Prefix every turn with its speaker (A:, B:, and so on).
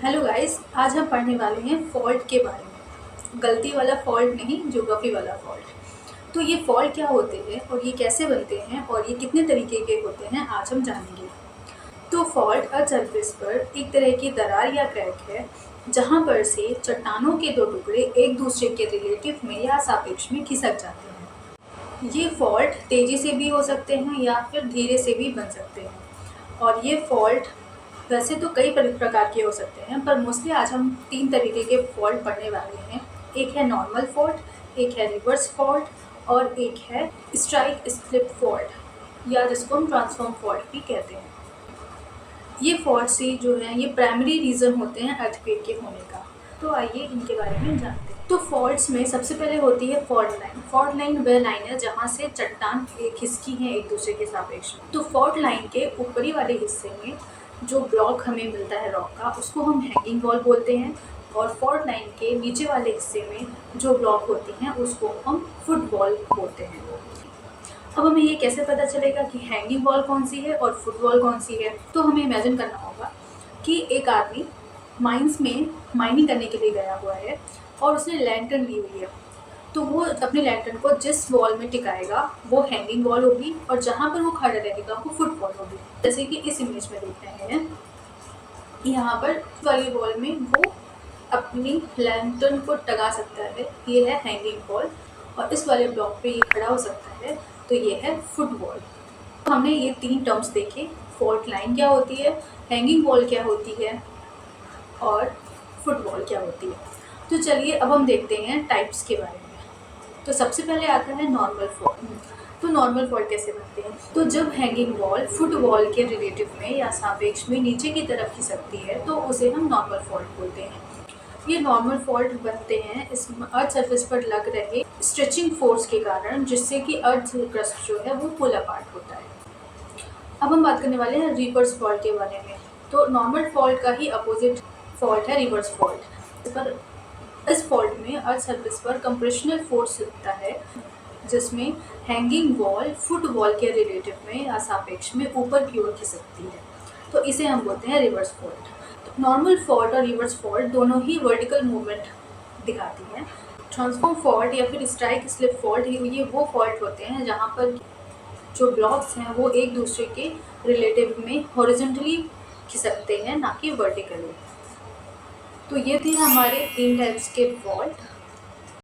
A: Hello guys, आज हम पढ़ने वाले हैं फॉल्ट के बारे में। गलती वाला फॉल्ट नहीं, ज्योग्राफी वाला फॉल्ट। तो ये फॉल्ट क्या होते हैं और ये कैसे बनते हैं और ये कितने तरीके के होते हैं, आज हम जानेंगे। तो फॉल्ट अर्थ सरफेस पर एक तरह की दरार या क्रैक है जहाँ पर से चट्टानों के दो टुकड़े एक दूसरे के रिलेटिव में या सापेक्ष में खिसक जाते हैं। ये फॉल्ट तेजी से भी हो सकते हैं या फिर धीरे से भी बन सकते हैं। और ये फॉल्ट वैसे तो कई प्रकार के हो सकते हैं, पर मोस्टली आज हम 3 तरीके के फॉल्ट पढ़ने वाले हैं। एक है नॉर्मल फॉल्ट, एक है रिवर्स फॉल्ट और एक है स्ट्राइक स्लिप फॉल्ट, या जिसको हम ट्रांसफॉर्म फॉल्ट भी कहते हैं। ये फॉल्ट से जो है ये प्राइमरी रीज़न होते हैं अर्थक्वेक के होने का। तो आइए इनके बारे में जानते हैं। तो फॉल्ट्स में सबसे पहले होती है फॉल्ट लाइन। फॉल्ट लाइन वह लाइन है जहाँ से चट्टान खिसकी है एक दूसरे के सापेक्ष में। तो फॉल्ट लाइन के ऊपरी वाले हिस्से में जो ब्लॉक हमें मिलता है रॉक का, उसको हम हैंगिंग वॉल बोलते हैं। और फॉल्ट लाइन के नीचे वाले हिस्से में जो ब्लॉक होती हैं उसको हम फुटबॉल बोलते हैं। अब हमें ये कैसे पता चलेगा कि हैंगिंग वॉल कौन सी है और फुटबॉल कौन सी है? तो हमें इमेजिन करना होगा कि एक आदमी माइंस में माइनिंग करने के लिए गया हुआ है और उसने लैंटर्न ली हुई है। तो वो अपने लैंटर्न को जिस वॉल में टिकाएगा वो हैंगिंग वॉल होगी और जहाँ पर वो खड़ा रहेगा वो फुटबॉल होगी। जैसे कि इस इमेज में देख रहे हैं, यहाँ पर वाली वॉल में वो अपनी लैंटर्न को टंगा सकता है, ये है हैंगिंग वॉल। और इस वाले ब्लॉक पे ये खड़ा हो सकता है, तो ये है फुटबॉल। तो हमने ये 3 टर्म्स देखे, फॉल्ट लाइन क्या होती है, हैंगिंग वॉल क्या होती है और फुटबॉल क्या होती है। तो चलिए अब हम देखते हैं टाइप्स के बारे में। तो सबसे पहले आता है नॉर्मल फॉल्ट। तो नॉर्मल फॉल्ट कैसे बनते हैं? तो जब हैंगिंग वॉल फुटबॉल के रिलेटिव में या सापेक्ष में नीचे की तरफ खिसकती है तो उसे हम नॉर्मल फॉल्ट बोलते हैं। ये नॉर्मल फॉल्ट बनते हैं इस अर्थ सरफेस पर लग रहे स्ट्रेचिंग फोर्स के कारण, जिससे कि अर्थ क्रस्ट जो है वो पुल अपार्ट होता है। अब हम बात करने वाले हैं रिवर्स फॉल्ट के बारे में। तो नॉर्मल फॉल्ट का ही अपोजिट फॉल्ट है रिवर्स फॉल्ट। इस फॉल्ट में अर्थ सरफेस पर कंप्रेशनल फोर्स लगता है, जिसमें हैंगिंग वॉल फुटबॉल के रिलेटिव में या सापेक्ष में ऊपर की ओर खिसकती है। तो इसे हम बोलते हैं रिवर्स फॉल्ट। नॉर्मल फॉल्ट और रिवर्स फॉल्ट दोनों ही वर्टिकल मूवमेंट दिखाती हैं। ट्रांसफॉर्म फॉल्ट या फिर स्ट्राइक स्लिप फॉल्ट, ये वो फॉल्ट होते हैं जहाँ पर जो ब्लॉक्स हैं वो एक दूसरे के रिलेटिव में हॉरिजॉन्टली खिसकते हैं, ना कि वर्टिकली। तो ये थे हमारे 3 टाइप्स के फॉल्ट।